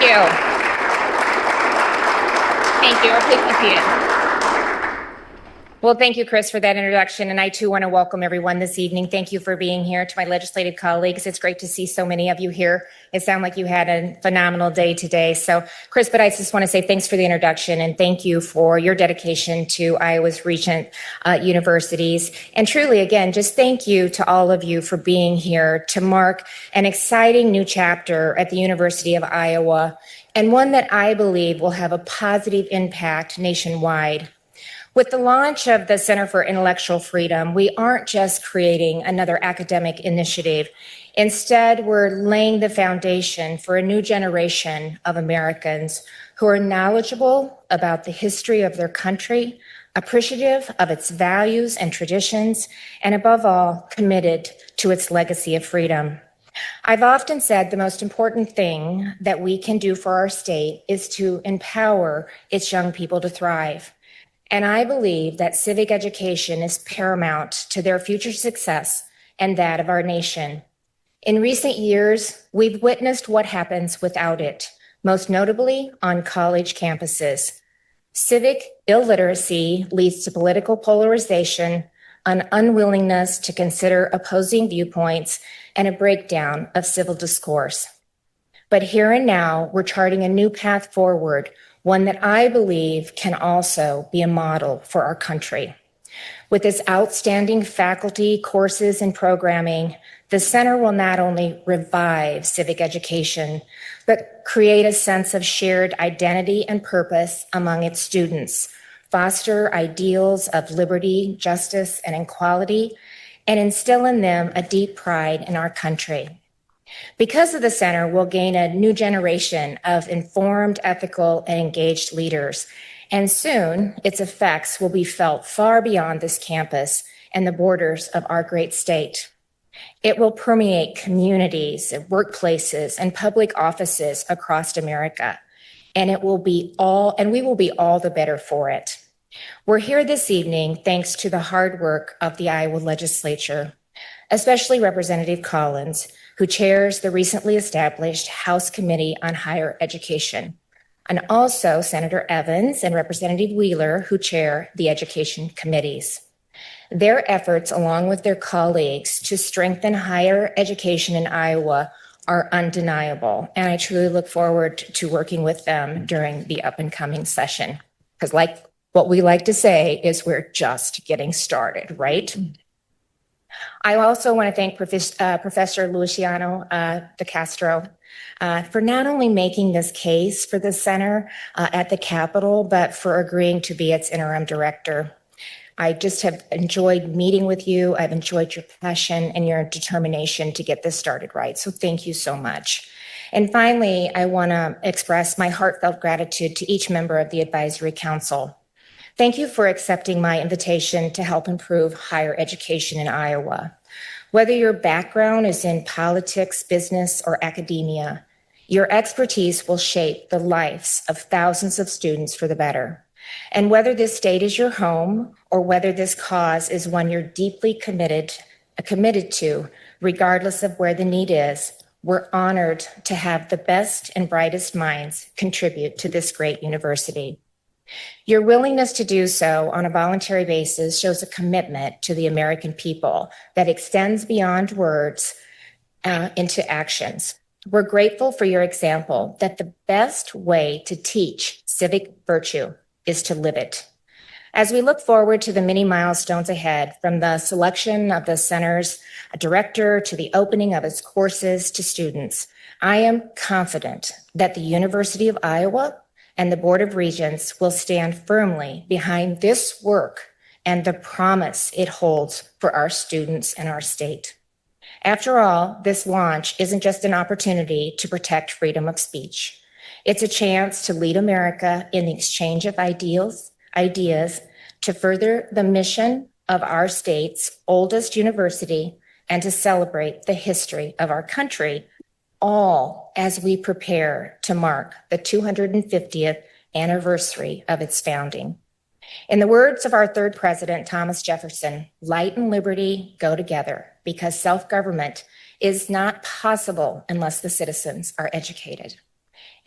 you. Thank you. I'll take my seat. Well, thank you, Chris, for that introduction. And I, too, want to welcome everyone this evening. Thank you for being here. To my legislative colleagues, it's great to see so many of you here. It sounds like you had a phenomenal day today. So, Chris, but I just want to say thanks for the introduction and thank you for your dedication to Iowa's Regent universities. And truly, again, just thank you to all of you for being here to mark an exciting new chapter at the University of Iowa, and one that I believe will have a positive impact nationwide. With the launch of the Center for Intellectual Freedom, we aren't just creating another academic initiative. Instead, we're laying the foundation for a new generation of Americans who are knowledgeable about the history of their country, appreciative of its values and traditions, and above all, committed to its legacy of freedom. I've often said the most important thing that we can do for our state is to empower its young people to thrive. And I believe that civic education is paramount to their future success and that of our nation. In recent years, we've witnessed what happens without it, most notably on college campuses. Civic illiteracy leads to political polarization, an unwillingness to consider opposing viewpoints, and a breakdown of civil discourse. But here and now, we're charting a new path forward, one that I believe can also be a model for our country. With its outstanding faculty, courses, and programming, the center will not only revive civic education, but create a sense of shared identity and purpose among its students, foster ideals of liberty, justice, and equality, and instill in them a deep pride in our country. Because of the center, we'll gain a new generation of informed, ethical, and engaged leaders. And soon, its effects will be felt far beyond this campus and the borders of our great state. It will permeate communities, workplaces, and public offices across America. And we will be all the better for it. We're here this evening thanks to the hard work of the Iowa legislature, especially Representative Collins, who chairs the recently established House Committee on Higher Education, and also Senator Evans and Representative Wheeler, who chair the education committees. Their efforts, along with their colleagues, to strengthen higher education in Iowa are undeniable, and I truly look forward to working with them during the up-and-coming session, because like what we like to say is we're just getting started, right? I also want to thank Professor Luciano de Castro for not only making this case for the center at the Capitol, but for agreeing to be its interim director. I just have enjoyed meeting with you. I've enjoyed your passion and your determination to get this started right. So thank you so much. And finally, I want to express my heartfelt gratitude to each member of the Advisory Council. Thank you for accepting my invitation to help improve higher education in Iowa. Whether your background is in politics, business, or academia, your expertise will shape the lives of thousands of students for the better. And whether this state is your home or whether this cause is one you're deeply committed to, regardless of where the need is, we're honored to have the best and brightest minds contribute to this great university. Your willingness to do so on a voluntary basis shows a commitment to the American people that extends beyond words into actions. We're grateful for your example that the best way to teach civic virtue is to live it. As we look forward to the many milestones ahead, from the selection of the center's director to the opening of its courses to students, I am confident that the University of Iowa and the Board of Regents will stand firmly behind this work and the promise it holds for our students and our state. After all, this launch isn't just an opportunity to protect freedom of speech. It's a chance to lead America in the exchange of ideas to further the mission of our state's oldest university and to celebrate the history of our country, all as we prepare to mark the 250th anniversary of its founding. In the words of our third president, Thomas Jefferson, light and liberty go together because self-government is not possible unless the citizens are educated.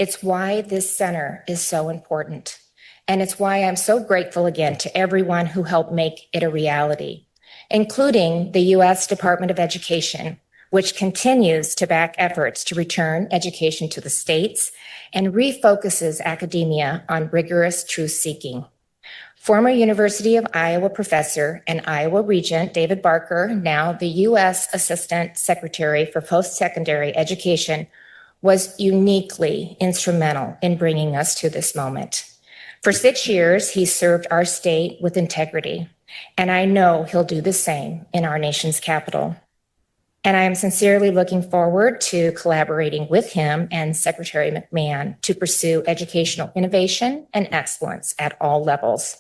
It's why this center is so important. And it's why I'm so grateful again to everyone who helped make it a reality, including the U.S. Department of Education, which continues to back efforts to return education to the states and refocuses academia on rigorous truth-seeking. Former University of Iowa professor and Iowa Regent David Barker, now the U.S. Assistant Secretary for Post-Secondary Education, was uniquely instrumental in bringing us to this moment. For 6 years, he served our state with integrity, and I know he'll do the same in our nation's capital. And I am sincerely looking forward to collaborating with him and Secretary McMahon to pursue educational innovation and excellence at all levels.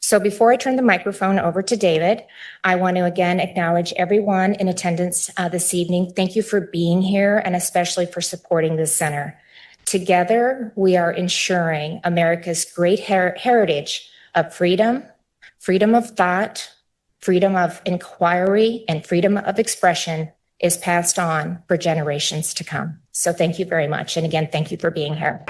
So before I turn the microphone over to David, I want to again acknowledge everyone in attendance this evening. Thank you for being here and especially for supporting this center. Together, we are ensuring America's great heritage of freedom, freedom of thought, freedom of inquiry, and freedom of expression is passed on for generations to come. So thank you very much. And again, thank you for being here.